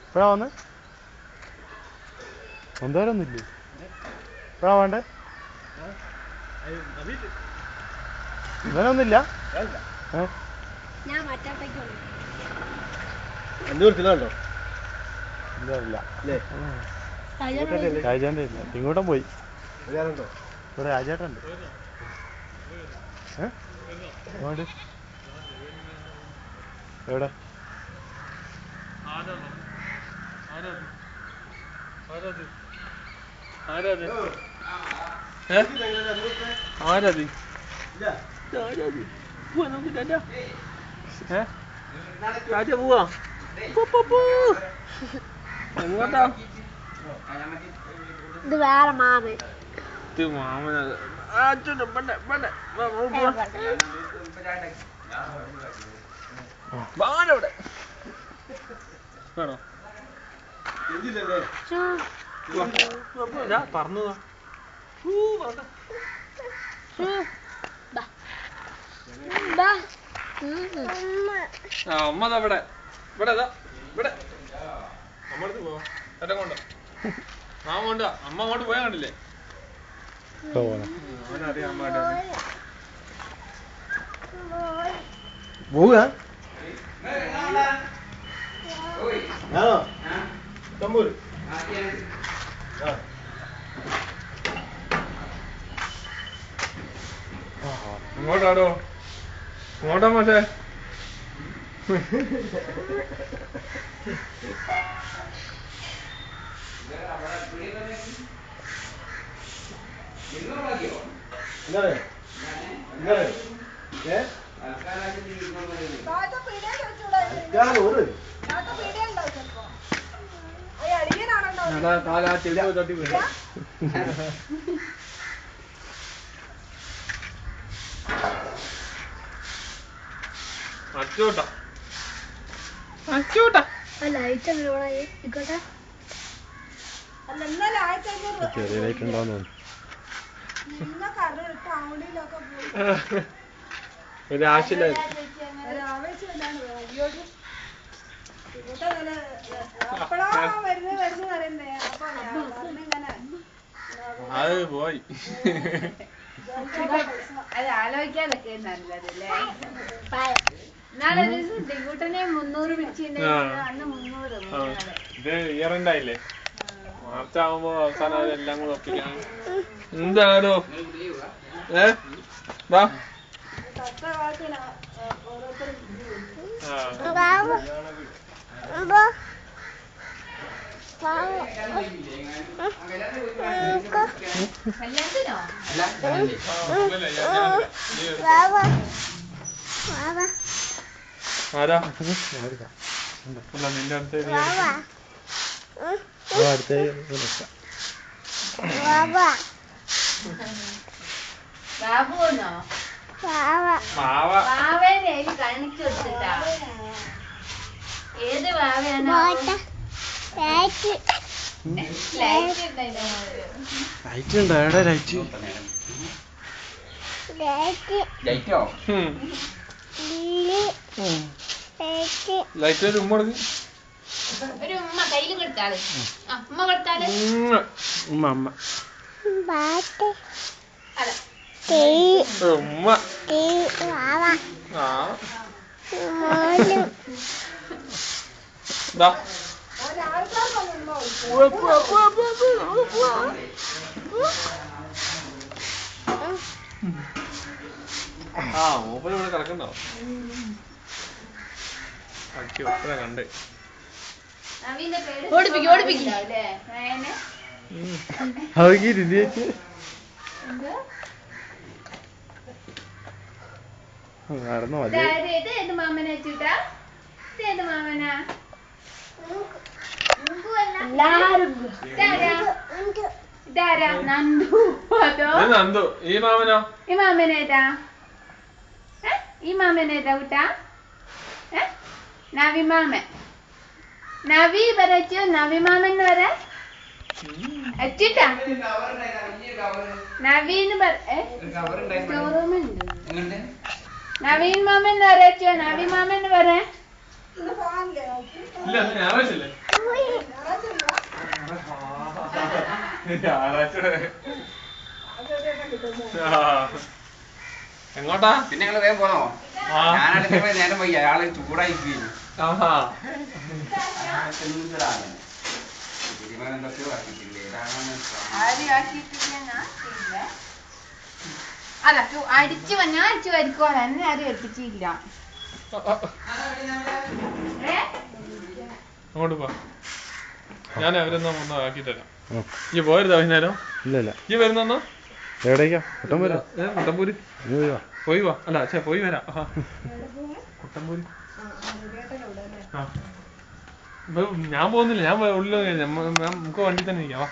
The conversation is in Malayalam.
എപ്പോഴാ വന്ന് എന്തോരൊന്നുമില്ലേ എപ്പോഴാ വേണ്ടേ ഇവനൊന്നുമില്ല രാജേട്ടൻ്റെ ഇല്ല ഇങ്ങോട്ടും പോയി ഇവിടെ രാജേട്ടുണ്ട് അങ്ങോട്ട് എവിടെ ആരാത് പോവാ നമുക്ക് രാജ പോവാ എങ്ങോട്ടാ ഇത് വേറെ മാമൻ ഇത് മാമനത് അവിടെ വേണോ പറഞ്ഞതാ അമ്മ ഇവിടെ ഇവിടെ ഇവിടെ അമ്മടുത്ത് പോവാ ചേട്ടൻ കൊണ്ടോ മാമ കൊണ്ടോ അമ്മ അങ്ങോട്ട് പോയാ കണ്ടില്ലേ അവനറിയാം അമ്മ പോവുക ഇങ്ങോട്ടാടോ ഇങ്ങോട്ടാ മാഷേ കാലാ ചെല്ലു തട്ടി വീണ അച്ചോട്ടാ അച്ചോട്ടാ ചെറിയ ലൈറ്റ് ഉണ്ടാവുന്നു ഒരാശയിലായിരുന്നു അത് പോയി അത് ആലോചിക്കാതൊക്കെ നല്ലതല്ലേ നാളെ കൂട്ടനെ 300 പിടിച്ചിട്ടുണ്ടെങ്കിൽ അന്ന് 300 ഇത് ഇയറെൻഡായില്ലേ മാർച്ച് ആവുമ്പോ അവസാനം അതെല്ലാം കൂടെ ഒപ്പിക്കാൻ എന്താണോ വാ ആരാ നിന്റെ അടുത്ത് ബാബുന്നോ ബാവേനെ കാണിച്ചു കൊടുത്തിട്ടാ ഏത് ബാവയാണോ ലൈറ്റ് ഉണ്ടോ എവിടെ ലൈറ്റ് ലൈറ്റ് ഒരു ഉമ്മ കൊടുക്ക് ഒരു ഉമ്മ കയ്യിലും കൊടുത്താല് ഉമ്മ കൊടുത്താല് ഉമ്മ ഉമ്മ ഉമ്മ മൂപ്പര് ഇവിടെ കിടക്കണ്ടോ ഒപ്പന കണ്ട് നടന്നു മതി മാമനെ വെച്ചിട്ടാ ഏത് മാമനാ ഇതാരാ നന്ദു അതോ നന്ദു ഈ മാമനോ ഈ മാമനേതാ ഈ മാമനേതാ കുട്ടാ നവി മാമൻ നവി പറച്ചു നവി മാമൻ വരെ എത്തിട്ടാ നവീൻ സ്റ്റോറൂമുണ്ട്. നവീൻ മാമൻ പറയാ. നവീൻ മാമൻ പറയാ. ഇല്ല ഞായറാഴ്ച അല്ലേ എങ്ങോട്ടാ പിന്നെ ഞങ്ങള് വേഗം പോന്നോ? ഞാനാണെങ്കിൽ നേരം പോയി അയാള് ചൂടായി എന്തൊക്കെയോ ആക്കിയിട്ടില്ലേ? അല്ല അടിച്ചു ഞാൻ അടിച്ചു വരിക്കോളാം. എന്നെ ആരും എത്തിച്ചില്ല. അങ്ങോട്ട് പോ. ഞാൻ അവരൊന്നും ഒന്നും ആക്കി തരാം. ഈ പോരുതാ വൈകുന്നേരം? ഇല്ല ഈ വരുന്നോ? എവിടേക്കാ? കുട്ടമ്പൂര്. കുട്ടമ്പൂര് പോയി വാ. അല്ല ചേ പോയി വരാം. കുട്ടമ്പൂര് ഞാൻ പോകുന്നില്ല. ഞാൻ ഉള്ളിൽ നമുക്ക് വണ്ടി തന്നെ ഇരിക്കാം. വാ.